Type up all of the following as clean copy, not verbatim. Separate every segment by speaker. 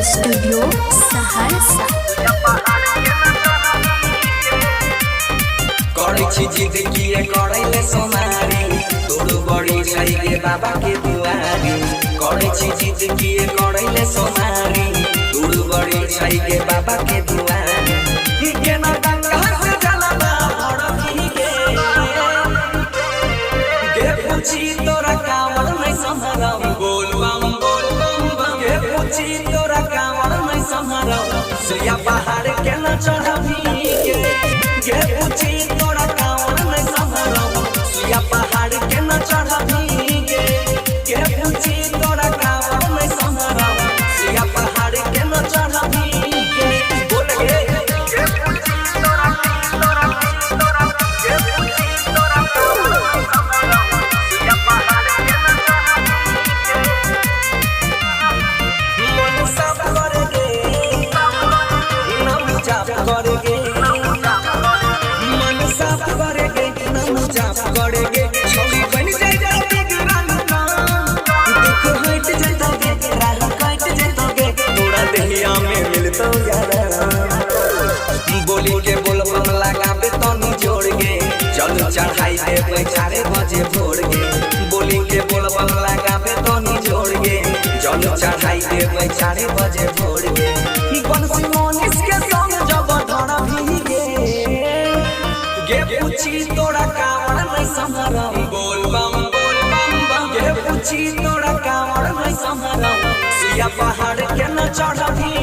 Speaker 1: Studio Saharsa.
Speaker 2: करै छी जिद किए करैले सोमारी तोरू बड़ी छै गे बाबा के दुआरी। करै छी जिद किए करैले सोमारी तोरू बड़ी छै गे बाबा के दुआरी। ई केना गंगा से जलवा भड़की गे पूछी तोरा कांवर नहीं संभरम बोल बम बम गे पूछी तोरा कांवर नहीं संभरम सुइया पहाड़ के न चढ़बी गे पूछी तोरा कांवर नहीं संभरम सुइया पहाड़ के न चढ़बी गे पूछी तोरा कांवर नहीं संभरम सुइया पहाड़ के न चढ़बी बोल गे पूछी तोरा गे पूछी तोरा कांवर नहीं संभरम सुइया पहाड़ के न चढ़बी मन सब करगे नाम जाप करगे मन साफ करेगे नाम जाप करेगे छवि बन जाए जाती गिरान का दुख हट जतोगे राह कट जतोगे तोरा देहिया में मिलतो यार। बोली के बोलबम लगाबे तनी जोड़गे जल चढ़ाई देबे 4 बजे भोरगे। बोली के बोलबम लगाबे तनी जोड़गे जल चढ़ाई देबे 4 बजे भोरगे। बंसी मोनिस के संग जब धरा भीगे गे पूछी तोरा कांवर नहीं संभरम बोल बम गे पूछी तोरा कांवर नहीं संभरम सुइया पहाड़ के न चढ़बी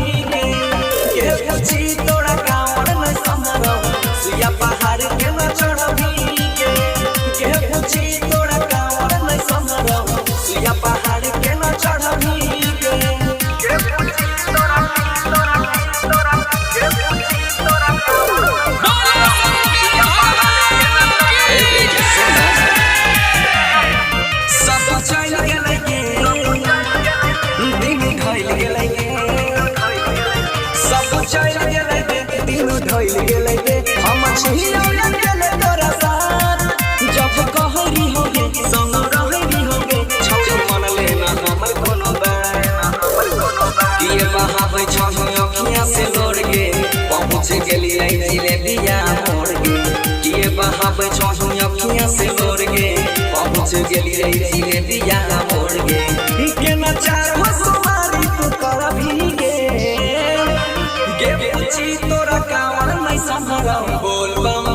Speaker 2: गे पूछी तोरा कांवर नहीं संभरम सुइया पहाड़ के न चढ़बी गे पूछी तोरा कांवर नहीं संभरम सुइया पहाड़ के न चढ़बी गे पूछी तोरा गे पूछी तोरा सब चल गेलै गे दिन ढल गेलै गे सब चल गेलै गे दिन ढल गेलै गे हम छियौ न गेलै तोरा साथ जब कहरी हो गे संग रहरी हो गे छौ मन लेना हमर कोनो बात किए बहाबै छौ अखियां से लोर गे पहुंच गेलियै जिलेबिया मोर गे किए बहाबै छौ अखियां से लोर गे पहुंच गेलियै जिलेबिया मोर गे केना चाहो सुमारी तू करबी गे पूछी तोरा कांवर नहीं संभरम बोल बम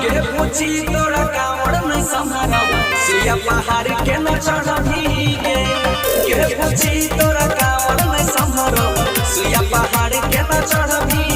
Speaker 2: गे पूछी तोरा कांवर नहीं संभरम सुइया पहाड़ के न चढ़बी गे पूछी तोरा कांवर नहीं संभरम सुइया पहाड़ के न चढ़बी